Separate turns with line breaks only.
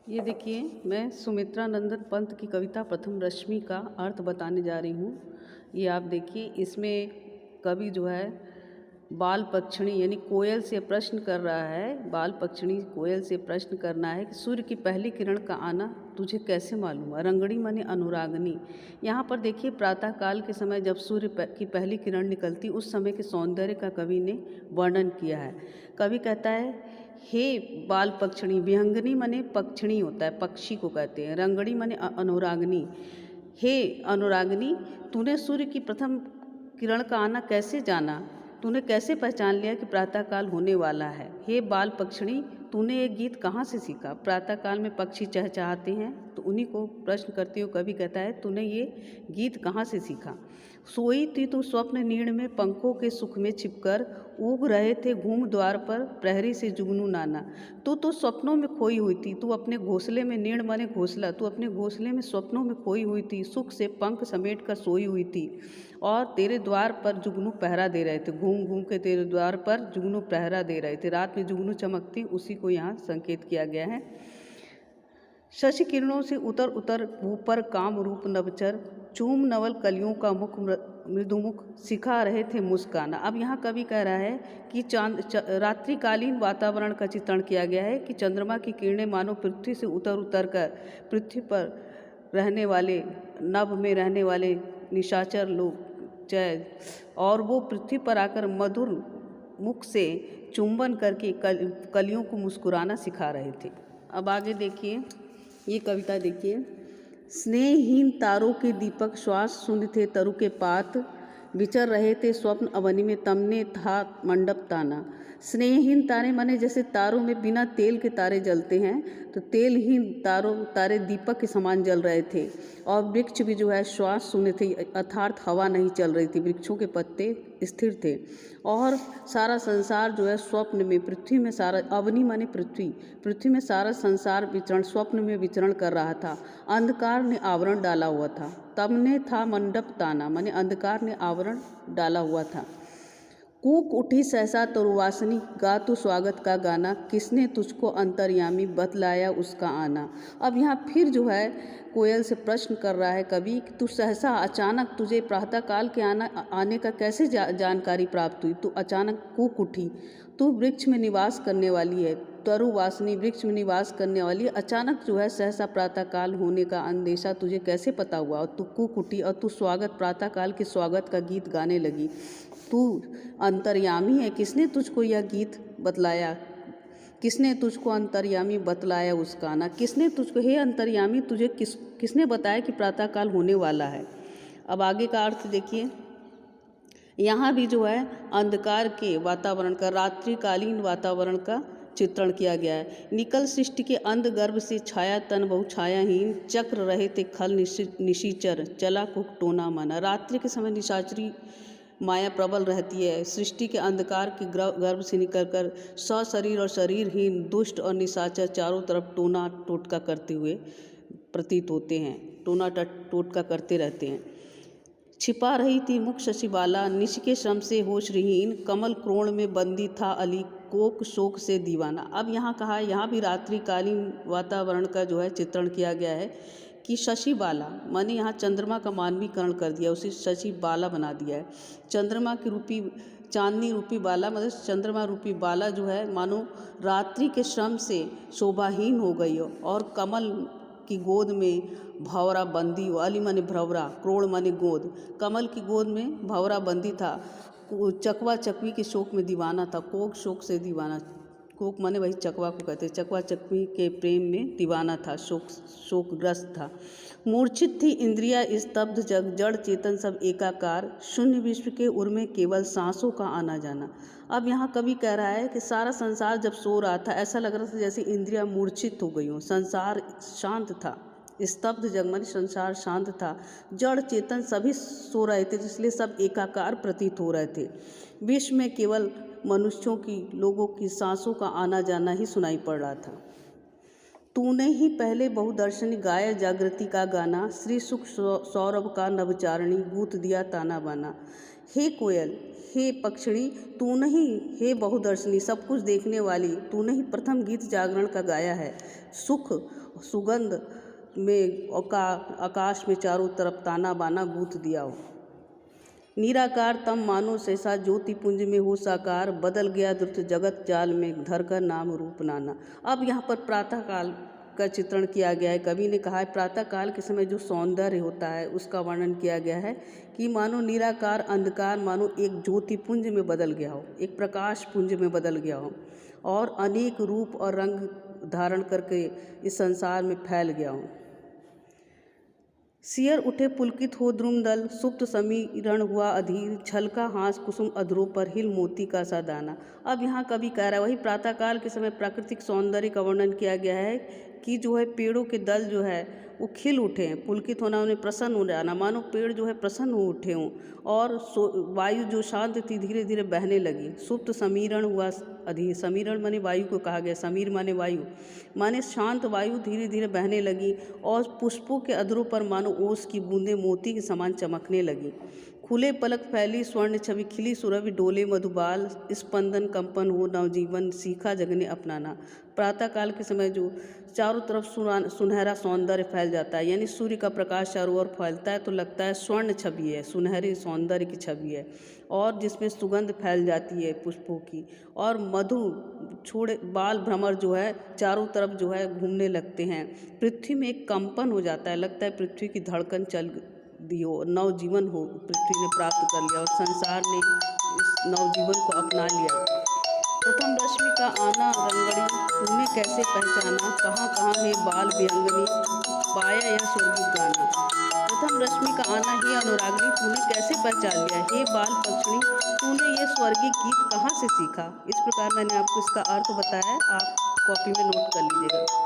ये देखिए, मैं सुमित्रा नंदन पंत की कविता प्रथम रश्मि का अर्थ बताने जा रही हूँ। ये आप देखिए, इसमें कवि जो है बाल पक्षिणी यानी कोयल से प्रश्न कर रहा है। बाल पक्षिणी कोयल से प्रश्न करना है कि सूर्य की पहली किरण का आना तुझे कैसे मालूम है। रंगड़ी माने अनुरागनी। यहाँ पर देखिए, प्रातः काल के समय जब सूर्य की पहली किरण निकलती, उस समय के सौंदर्य का कवि ने वर्णन किया है। कवि कहता है, हे बाल पक्षिणी, विहंगनी माने पक्षिणी होता है, पक्षी को कहते हैं। रंगड़ी माने अनुरागनी। हे अनुरागनी, तूने सूर्य की प्रथम किरण का आना कैसे जाना? तूने कैसे पहचान लिया कि प्रातःकाल होने वाला है? हे बाल पक्षिणी, तूने ये गीत कहाँ से सीखा? प्रातःकाल में पक्षी चहचहाते हैं, तो उन्हीं को प्रश्न करते हुए कवि कहता है, तूने ये गीत कहाँ से सीखा? सोई थी तू स्वप्न नीड़ में, पंखों के सुख में छिपकर, ऊग रहे थे घूम द्वार पर प्रहरी से जुगनू नाना। तू तो स्वप्नों में खोई हुई थी, तू अपने घोंसले में, नीड़ माने घोंसला, तू अपने घोंसले में स्वप्नों में खोई हुई थी, सुख से पंख समेट कर सोई हुई थी, और तेरे द्वार पर जुगनू पहरा दे रहे थे। घूम घूम के तेरे द्वार पर जुगनू पहरा दे रहे थे। रात में जुगनू चमकती, उसी को यहाँ संकेत किया गया है। शशि किरणों से उतर उतर ऊपर काम रूप नवचर, चूम नवल कलियों का मुख मृदुमुख, सिखा रहे थे मुस्काना। अब यहाँ कवि कह रहा है कि रात्रिकालीन वातावरण का चित्रण किया गया है कि चंद्रमा की किरणें मानो पृथ्वी से उतर उतर कर पृथ्वी पर रहने वाले, नभ में रहने वाले निशाचर लोग और वो पृथ्वी पर आकर मधुर मुख से चुंबन करके कलियों को मुस्कुराना सिखा रहे थे। अब आगे देखिए, ये कविता देखिए। स्नेहहीन तारों के दीपक श्वास शून्य थे तरु के पात, विचर रहे थे स्वप्न अवनि में तमने था मंडप ताना। स्नेहहीन तारे माने जैसे तारों में बिना तेल के तारे जलते हैं, तो तेलहीन तारे दीपक के समान जल रहे थे। और वृक्ष भी जो है श्वास शून्य थे, अर्थात हवा नहीं चल रही थी, वृक्षों के पत्ते स्थिर थे। और सारा संसार जो है स्वप्न में, पृथ्वी में सारा, अवनि माने पृथ्वी में सारा संसार विचरण, स्वप्न में विचरण कर रहा था। अंधकार ने आवरण डाला हुआ था। तमने था मंडप ताना माने अंधकार ने आवरण डाला हुआ था। कूक उठी सहसा तरुवासनी, गा तू स्वागत का गाना, किसने तुझको अंतर्यामी बतलाया उसका आना। अब यहाँ फिर जो है कोयल से प्रश्न कर रहा है कवि कि तू सहसा, अचानक तुझे प्रातःकाल के आने का कैसे जानकारी प्राप्त हुई? तू अचानक कूक उठी, तू वृक्ष में निवास करने वाली है, तरुवासनी वृक्ष में निवास करने वाली, अचानक जो है सहसा प्रातःकाल होने का अंदेशा तुझे कैसे पता हुआ? और तू कूक उठी और तू प्रातःकाल के स्वागत का गीत गाने लगी। तू अंतर्यामी है, किसने तुझको यह गीत बतलाया? किसने तुझको अंतर्यामी बतलाया उसका आना? किसने तुझको, हे अंतर्यामी, तुझे किसने बताया कि प्रातःकाल होने वाला है? अब आगे का अर्थ देखिए। यहाँ भी जो है अंधकार के वातावरण का, रात्रिकालीन वातावरण का चित्रण किया गया है। निकल सृष्टि के अंध गर्भ से छाया तन बहु छायाहीन, चक्र रहे थे खल निशीचर, चला कुक टोना माना। रात्रि के समय निशाचरी माया प्रबल रहती है। सृष्टि के अंधकार के गर्भ से निकलकर सशरीर और शरीरहीन दुष्ट और निशाचर चारों तरफ टोना टोटका करते हुए प्रतीत होते हैं, टोना टोटका करते रहते हैं। छिपा रही थी मुख शशिबाला, निश के श्रम से होशहीन, कमल क्रोण में बंदी था अली, कोक शोक से दीवाना। अब यहाँ कहा, यहाँ भी रात्रिकालीन वातावरण का जो है चित्रण किया गया है कि शशिबाला माने यहाँ चंद्रमा का मानवीकरण कर दिया, उसे शशिबाला बना दिया है। चंद्रमा की रूपी, चांदनी रूपी बाला मतलब चंद्रमा रूपी बाला जो है मानो रात्रि के श्रम से शोभाहीन हो गई हो, और कमल की गोद में भंवरा बंदी हो। अली माने भंवरा, क्रोड़ माने गोद, कमल की गोद में भंवरा बंदी था। चकवा चकवी के शोक में दीवाना था, कोक शोक से दीवाना, कोक माने वही चकवा को कहते हैं, चकवा चकवी के प्रेम में दीवाना था, शोकग्रस्त था। मूर्छित थी इंद्रिया स्तब्ध जग, जड़ चेतन सब एकाकार, शून्य विश्व के उर में केवल सांसों का आना जाना। अब यहाँ कवि कह रहा है कि सारा संसार जब सो रहा था, ऐसा लग रहा था जैसे इंद्रिया मूर्छित हो गई हो, संसार शांत था। स्तब्ध जग माने संसार शांत था, जड़ चेतन सभी सो रहे थे, इसलिए सब एकाकार प्रतीत हो रहे थे। विश्व में केवल मनुष्यों की, लोगों की सांसों का आना जाना ही सुनाई पड़ रहा था। तूने ही पहले बहुदर्शनी गाया जागृति का गाना, श्री सुख सौरभ का नवचारणी, गूथ दिया ताना बाना। हे कोयल, हे पक्षिणी, तूने ही, हे बहुदर्शनी सब कुछ देखने वाली, तूने ही प्रथम गीत जागरण का गाया है। सुख सुगंध में आकाश में चारों तरफ ताना बाना गूंथ दिया हो। निराकार तम मानो सहसा ज्योति पुंज में हो साकार, बदल गया द्रुत जगत जाल में धरकर नाम रूप नाना। अब यहाँ पर प्रातः काल का चित्रण किया गया है। कवि ने कहा है प्रातः काल के समय जो सौंदर्य होता है उसका वर्णन किया गया है कि मानो निराकार अंधकार मानो एक ज्योति पुंज में बदल गया हो, एक प्रकाश पुंज में बदल गया हो और अनेक रूप और रंग धारण करके इस संसार में फैल गया हो। सियर उठे पुलकित हो द्रुमदल, सुप्त समीरण हुआ अधीर, छलका हास कुसुम अधरों पर हिल मोती का सा दाना। अब यहाँ कवि कह रहा है वही प्रातःकाल के समय प्राकृतिक सौंदर्य का वर्णन किया गया है कि जो है पेड़ों के दल जो है वो खिल उठे हैं, पुलकित होना उन्हें प्रसन्न हो जाना, मानो पेड़ जो है प्रसन्न हो उठे हों और वायु जो शांत थी धीरे धीरे बहने लगी। सुप्त समीरण हुआ अधीर, समीरण माने वायु को कहा गया, समीर माने वायु, माने शांत वायु धीरे धीरे बहने लगी और पुष्पों के अधरों पर मानो ओस की बूंदें मोती के समान चमकने लगी। खुले पलक फैली स्वर्ण छवि, खिली सुरभि डोले मधुबाल, स्पंदन कंपन हो नवजीवन, सीखा जगने अपनाना। प्रातःकाल के समय जो चारों तरफ सुनहरा सौंदर्य फैल जाता है, यानी सूर्य का प्रकाश चारों ओर फैलता है तो लगता है स्वर्ण छवि है, सुनहरे सौंदर्य की छवि है और जिसमें सुगंध फैल जाती है पुष्पों की और मधु छोड़े बाल भ्रमर जो है चारों तरफ जो है घूमने लगते हैं। पृथ्वी में एक कंपन हो जाता है, लगता है पृथ्वी की धड़कन चल दी हो, नवजीवन हो पृथ्वी ने प्राप्त कर लिया और संसार ने इस नवजीवन को अपना लिया। प्रथम रश्मि का आना रंगड़ी, तूने कैसे पहचाना, कहाँ कहाँ है बाल व्यंगनी, पाया यह स्वर्गीय गाना। प्रथम रश्मि का आना ही अनुरागिनी, तूने कैसे पहचान लिया, हे बाल पक्षिणी तूने ये स्वर्गीय गीत कहाँ से सीखा। इस प्रकार मैंने आपको इसका अर्थ बताया, आप कॉपी में नोट कर लीजिएगा।